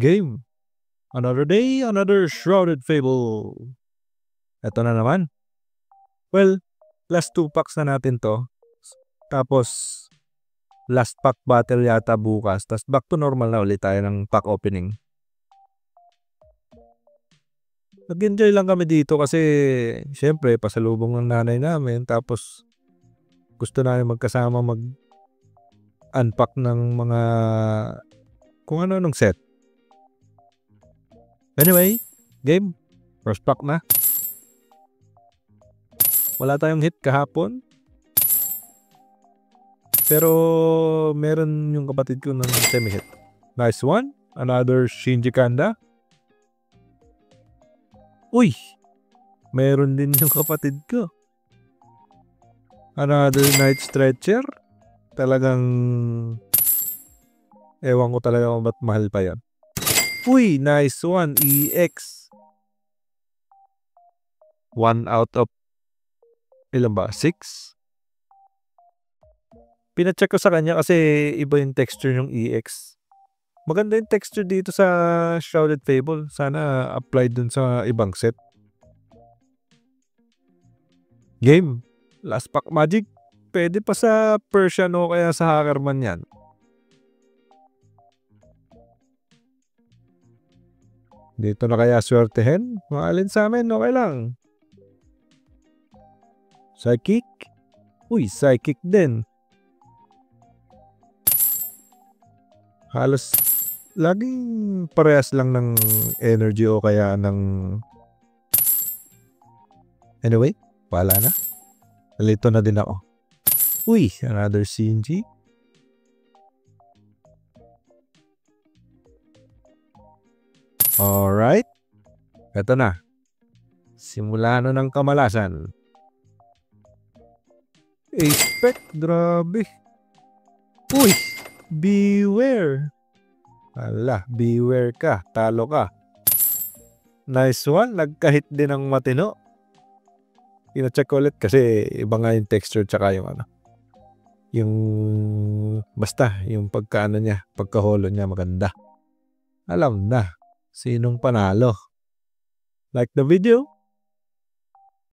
Game. Another day, another Shrouded Fable. Ito na naman. Well, last 2 packs na natin to. Tapos, last pack battle yata bukas. Tapos back to normal na ulit tayo ng pack opening. Nag-enjoy lang kami dito kasi syempre pasalubong ng nanay namin. Tapos, gusto namin magkasama mag-unpack ng mga kung ano-anong set. Anyway, game. First pack na. Wala tayong hit kahapon. Pero meron yung kapatid ko ng semi-hit. Nice one. Another Shinji Kanda. Uy! Meron din yung kapatid ko. Another Night Stretcher. Talagang ewan ko talaga kung ba't mahal pa yan. Uy! Nice one. EX. 1 out of ilan ba? 6? Pinacheck ko sa kanya kasi iba yung texture ng EX. Maganda yung texture dito sa Shrouded Fable. Sana apply dun sa ibang set. Game. Last pack magic. Pwede pa sa Persian o kaya sa Hackerman yan. Dito na kaya swertehen? Maalin sa amin, okay lang. Psychic? Uy, psychic din. Halos laging parehas lang ng energy o kaya ng... Anyway, pala na. Nalito na din ako. Uy, another CNG. Alright. Ito na. Simula na ng kamalasan. Expect, grabe. Uy, beware. Ala, beware ka. Talo ka. Nice one. Nagkahit din ng matino. Pina-check ulit kasi iba nga yung texture tsaka yung ano. Yung basta, yung pagkaano niya, pagkaholo niya maganda. Alam na sinong panalo. Like the video,